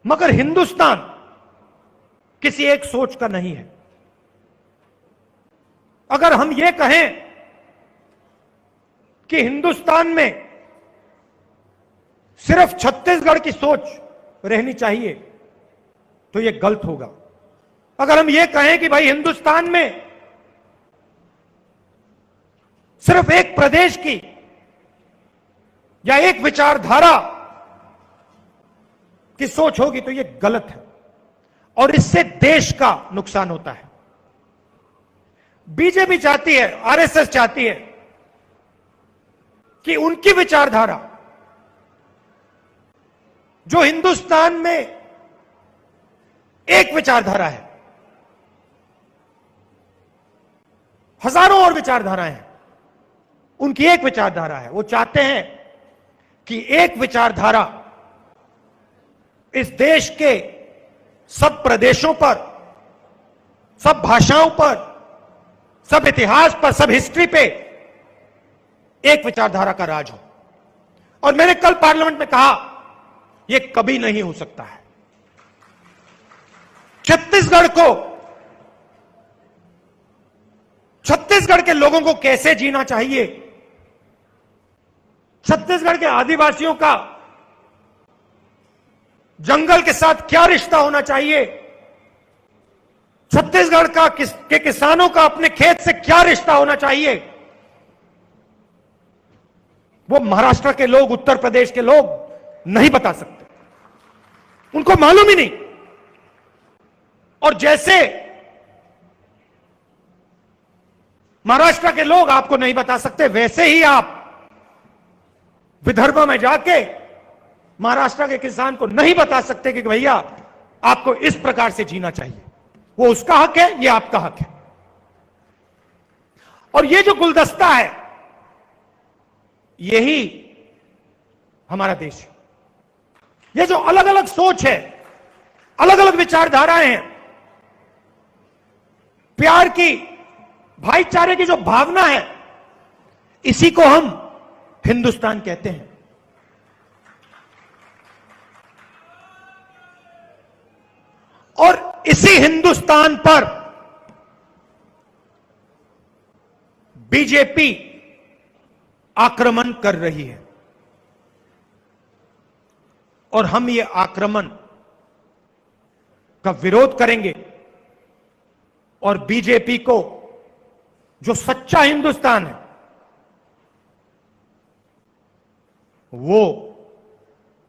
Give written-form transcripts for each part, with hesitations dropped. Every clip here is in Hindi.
मगर हिंदुस्तान किसी एक सोच का नहीं है। अगर हम ये कहें कि हिंदुस्तान में सिर्फ छत्तीसगढ़ की सोच रहनी चाहिए तो यह गलत होगा। अगर हम ये कहें कि भाई हिंदुस्तान में सिर्फ एक प्रदेश की या एक विचारधारा की सोच होगी तो यह गलत है और इससे देश का नुकसान होता है। बीजेपी चाहती है, आरएसएस चाहती है कि उनकी विचारधारा जो हिंदुस्तान में एक विचारधारा है, हजारों और विचारधाराएं हैं, उनकी एक विचारधारा है। वो चाहते हैं कि एक विचारधारा इस देश के सब प्रदेशों पर, सब भाषाओं पर, सब इतिहास पर, सब हिस्ट्री पे एक विचारधारा का राज हो। और मैंने कल पार्लियामेंट में कहा यह कभी नहीं हो सकता है। छत्तीसगढ़ के लोगों को कैसे जीना चाहिए, छत्तीसगढ़ के आदिवासियों का जंगल के साथ क्या रिश्ता होना चाहिए, छत्तीसगढ़ के किसानों का अपने खेत से क्या रिश्ता होना चाहिए, वो महाराष्ट्र के लोग, उत्तर प्रदेश के लोग नहीं बता सकते, उनको मालूम ही नहीं। और जैसे महाराष्ट्र के लोग आपको नहीं बता सकते, वैसे ही आप विदर्भ में जाके महाराष्ट्र के किसान को नहीं बता सकते कि भैया आपको इस प्रकार से जीना चाहिए। वो उसका हक है, ये आपका हक है। और ये जो गुलदस्ता है यही हमारा देश है। ये जो अलग अलग सोच है, अलग अलग विचारधाराएं हैं, प्यार की, भाईचारे की जो भावना है, इसी को हम हिंदुस्तान कहते हैं। और इसी हिंदुस्तान पर बीजेपी आक्रमण कर रही है और हम ये आक्रमण का विरोध करेंगे और बीजेपी को जो सच्चा हिंदुस्तान है वो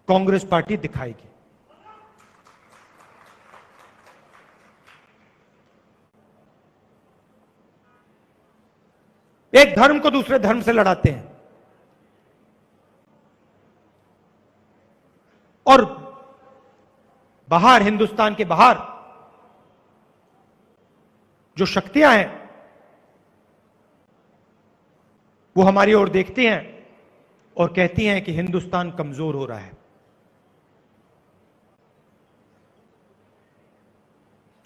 कांग्रेस पार्टी दिखाएगी। एक धर्म को दूसरे धर्म से लड़ाते हैं और बाहर, हिंदुस्तान के बाहर जो शक्तियां हैं वो हमारी ओर देखती हैं और कहती हैं कि हिंदुस्तान कमजोर हो रहा है।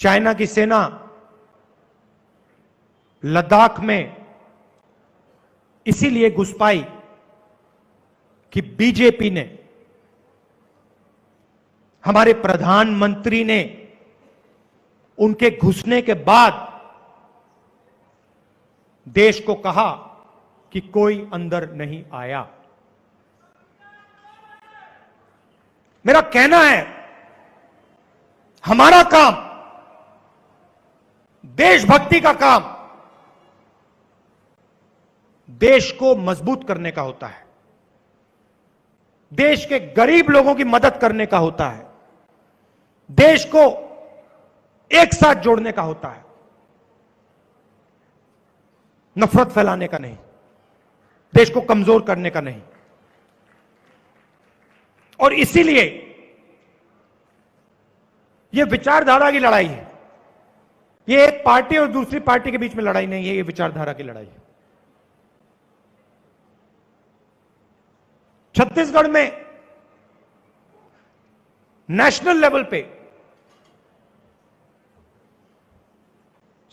चाइना की सेना लद्दाख में इसीलिए घुस पाई कि बीजेपी ने, हमारे प्रधानमंत्री ने उनके घुसने के बाद देश को कहा कि कोई अंदर नहीं आया। मेरा कहना है हमारा काम, देशभक्ति का काम देश को मजबूत करने का होता है, देश के गरीब लोगों की मदद करने का होता है, देश को एक साथ जोड़ने का होता है, नफरत फैलाने का नहीं, देश को कमजोर करने का नहीं। और इसीलिए यह विचारधारा की लड़ाई है। यह एक पार्टी और दूसरी पार्टी के बीच में लड़ाई नहीं है, यह विचारधारा की लड़ाई है। छत्तीसगढ़ में नेशनल लेवल पे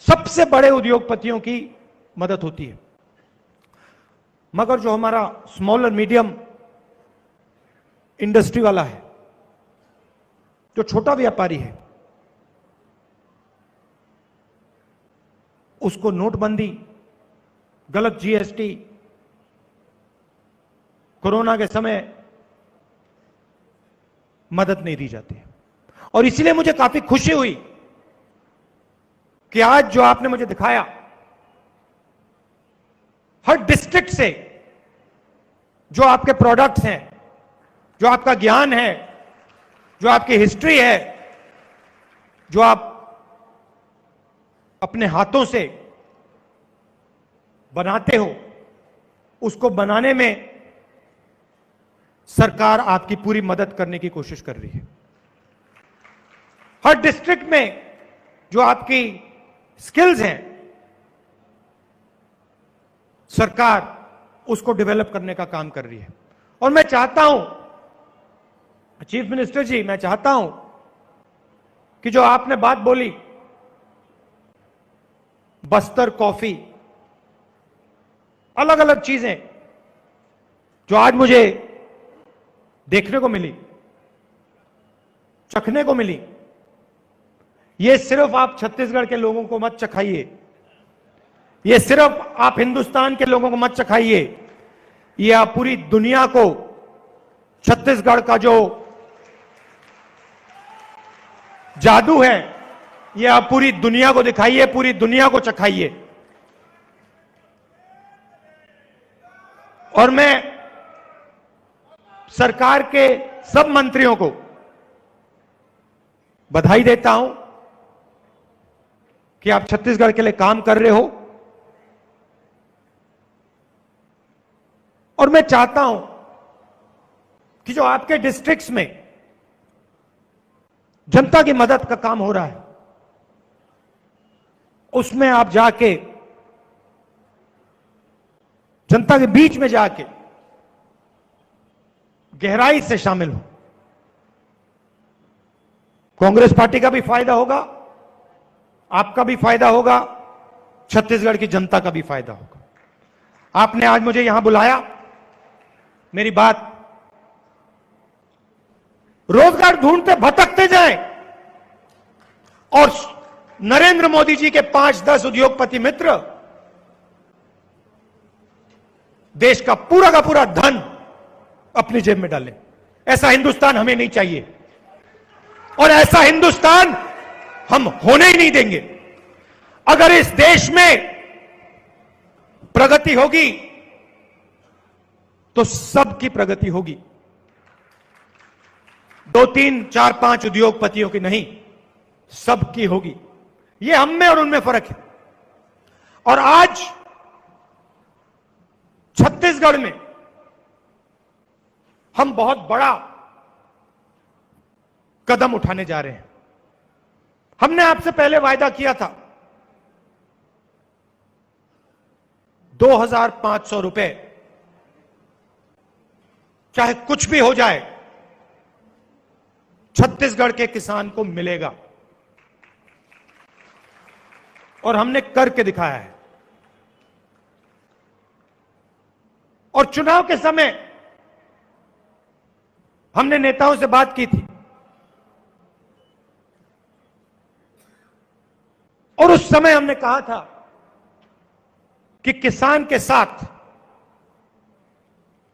सबसे बड़े उद्योगपतियों की मदद होती है, मगर जो हमारा स्मॉल और मीडियम इंडस्ट्री वाला है जो छोटा व्यापारी है उसको नोटबंदी, गलत जीएसटी, कोरोना के समय मदद नहीं दी जाती है। और इसलिए मुझे काफी खुशी हुई कि आज जो आपने मुझे दिखाया, हर डिस्ट्रिक्ट से जो आपके प्रोडक्ट्स हैं, जो आपका ज्ञान है, जो आपकी हिस्ट्री है, जो आप अपने हाथों से बनाते हो, उसको बनाने में सरकार आपकी पूरी मदद करने की कोशिश कर रही है। हर डिस्ट्रिक्ट में जो आपकी स्किल्स हैं, सरकार उसको डेवलप करने का काम कर रही है। और मैं चाहता हूं, चीफ मिनिस्टर जी, मैं चाहता हूं कि जो आपने बात बोली, बस्तर कॉफी, अलग अलग चीजें जो आज मुझे देखने को मिली, चखने को मिली, ये सिर्फ आप छत्तीसगढ़ के लोगों को मत चखाइए, ये सिर्फ आप हिंदुस्तान के लोगों को मत चखाइए, ये आप पूरी दुनिया को छत्तीसगढ़ का जो जादू है, ये आप पूरी दुनिया को दिखाइए, पूरी दुनिया को चखाइए। और मैं सरकार के सब मंत्रियों को बधाई देता हूं कि आप छत्तीसगढ़ के लिए काम कर रहे हो। और मैं चाहता हूं कि जो आपके डिस्ट्रिक्ट्स में जनता की मदद का काम हो रहा है, उसमें आप जाके जनता के बीच में जाके गहराई से शामिल हो। कांग्रेस पार्टी का भी फायदा होगा, आपका भी फायदा होगा, छत्तीसगढ़ की जनता का भी फायदा होगा। आपने आज मुझे यहां बुलाया, मेरी बात, रोजगार ढूंढते भटकते जाएं और नरेंद्र मोदी जी के 5-10 उद्योगपति मित्र देश का पूरा धन अपनी जेब में डालें। ऐसा हिंदुस्तान हमें नहीं चाहिए और ऐसा हिंदुस्तान हम होने ही नहीं देंगे। अगर इस देश में प्रगति होगी तो सबकी प्रगति होगी, 2, 3, 4, 5 उद्योगपतियों की नहीं, सबकी होगी। ये हम में और उनमें फर्क है। और आज छत्तीसगढ़ में हम बहुत बड़ा कदम उठाने जा रहे हैं। हमने आपसे पहले वायदा किया था 2,500 रुपए, चाहे कुछ भी हो जाए, छत्तीसगढ़ के किसान को मिलेगा। और हमने करके दिखाया है। और चुनाव के समय हमने नेताओं से बात की थी और उस समय हमने कहा था कि किसान के साथ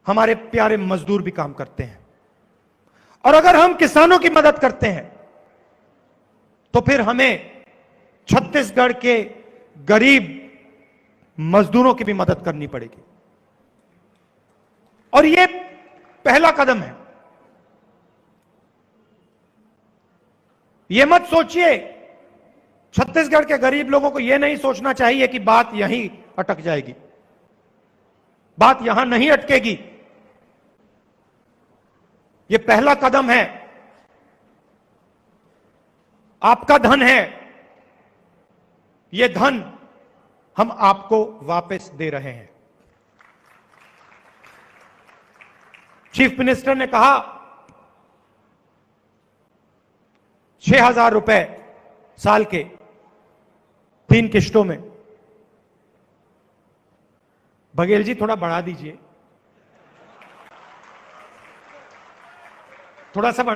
हमारे प्यारे मजदूर भी काम करते हैं और अगर हम किसानों की मदद करते हैं तो फिर हमें छत्तीसगढ़ के गरीब मजदूरों की भी मदद करनी पड़ेगी। और यह पहला कदम है। यह मत सोचिए, छत्तीसगढ़ के गरीब लोगों को यह नहीं सोचना चाहिए कि बात यहीं अटक जाएगी। बात यहां नहीं अटकेगी। यह पहला कदम है। आपका धन है, यह धन हम आपको वापस दे रहे हैं। चीफ मिनिस्टर ने कहा 6,000 रुपए साल के 3 किश्तों में। बघेल जी थोड़ा बढ़ा दीजिए, थोड़ा सा बढ़ा।